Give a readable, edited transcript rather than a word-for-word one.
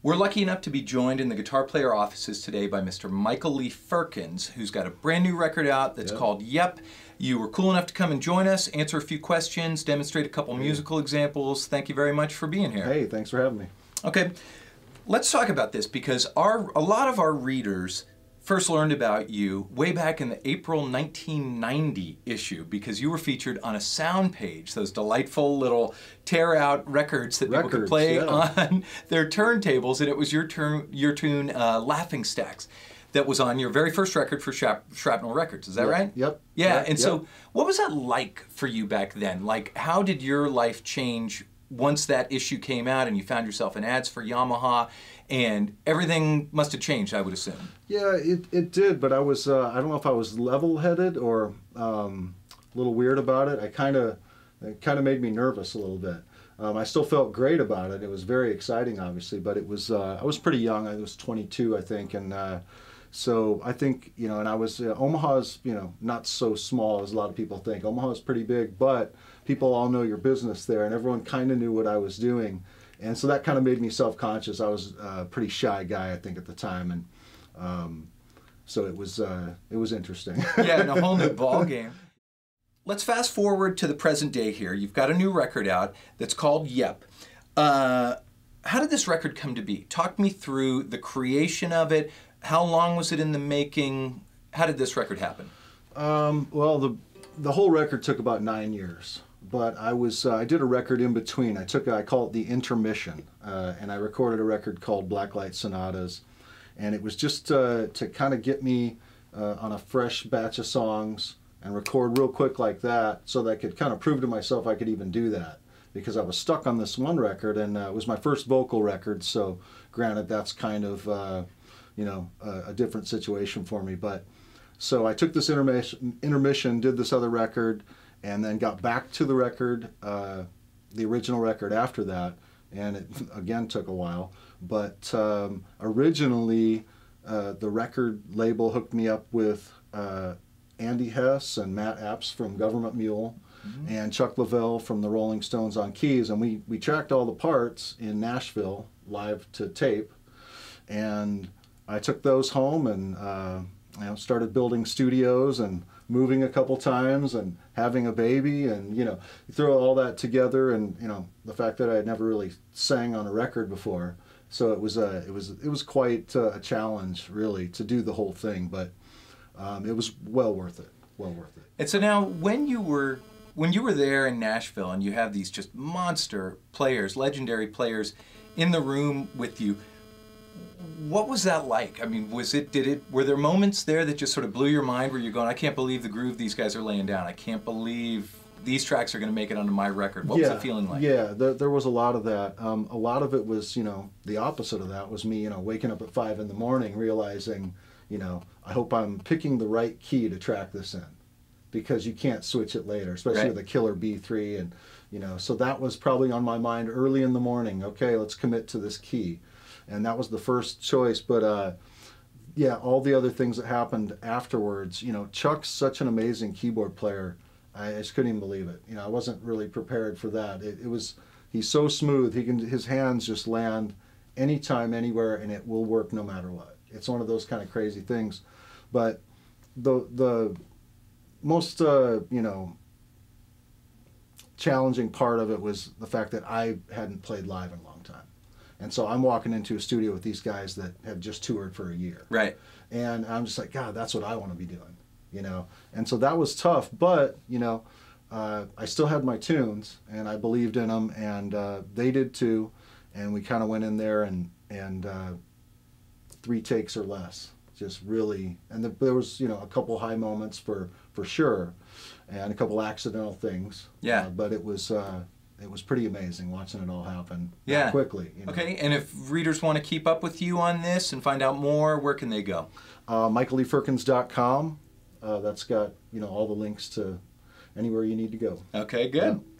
We're lucky enough to be joined in the Guitar Player offices today by Mr. Michael Lee Firkins, who's got a brand new record out that's called Yep. You were cool enough to come and join us, answer a few questions, demonstrate a couple musical examples. Thank you very much for being here. Hey, thanks for having me. Okay, let's talk about this because a lot of our readers first learned about you way back in the April 1990 issue because you were featured on a sound page, those delightful little tear-out records that people could play on their turntables, and it was your tune Laughing Stacks that was on your very first record for Shrapnel Records. Is that right? Yep. Yeah, yep. And so what was that like for you back then? Like, how did your life change once that issue came out and you found yourself in ads for Yamaha, and everything must have changed, I would assume? Yeah, it did, but I was, I don't know if I was level-headed or a little weird about it. It kind of made me nervous a little bit. I still felt great about it. It was very exciting, obviously, but it was, I was pretty young. I was 22, I think, and so I think, you know, and I was, Omaha's, you know, not so small as a lot of people think. Omaha's pretty big, but people all know your business there, and everyone kind of knew what I was doing. And so that kind of made me self-conscious. I was a pretty shy guy, I think, at the time, and so it was interesting. Yeah, and a whole new ball game. Let's fast forward to the present day here. You've got a new record out that's called Yep. How did this record come to be? Talk me through the creation of it. How long was it in the making? How did this record happen? Well, the whole record took about 9 years. But I did a record in between. I call it the intermission, and I recorded a record called Blacklight Sonatas, and it was just to kind of get me on a fresh batch of songs and record real quick like that, so that I could kind of prove to myself I could even do that, because I was stuck on this one record, and it was my first vocal record. So, granted, that's kind of you know, a different situation for me. But so I took this intermission, did this other record, and then got back to the record, the original record after that, and it again took a while. But originally, the record label hooked me up with Andy Hess and Matt Apps from Gov't Mule, and Chuck Leavell from the Rolling Stones on keys, and we tracked all the parts in Nashville live to tape, and I took those home and you know, started building studios and moving a couple times and having a baby, and you know, you throw all that together, and you know, the fact that I had never really sang on a record before, so it was quite a challenge really to do the whole thing, but it was well worth it. Well worth it. And so now, when you were there in Nashville and you have these just monster players, legendary players in the room with you, what was that like? I mean, were there moments there that just sort of blew your mind where you're going, I can't believe the groove these guys are laying down. I can't believe these tracks are going to make it onto my record. What was the feeling like? Yeah, there was a lot of that. A lot of it was, you know, the opposite of that was me, you know, waking up at 5 in the morning realizing, you know, I hope I'm picking the right key to track this in, because you can't switch it later, especially with a killer B3, and, you know, so that was probably on my mind early in the morning. Okay, let's commit to this key. And that was the first choice, but yeah, all the other things that happened afterwards, you know, Chuck's such an amazing keyboard player. I just couldn't even believe it. You know, I wasn't really prepared for that. He's so smooth. His hands just land anytime, anywhere, and it will work no matter what. It's one of those kind of crazy things. But the most, you know, challenging part of it was the fact that I hadn't played live in a long time. And so I'm walking into a studio with these guys that have just toured for a year. Right. And I'm just like, God, that's what I want to be doing, you know. And so that was tough, but, you know, I still had my tunes, and I believed in them, and they did too. And we kind of went in there and 3 takes or less, just really. And there was, you know, a couple high moments for sure, and a couple accidental things. Yeah. But it was pretty amazing watching it all happen quickly. You know? Okay, and if readers want to keep up with you on this and find out more, where can they go? MichaelLeeFirkins.com. That's got, you know, all the links to anywhere you need to go. Okay, good. Yeah.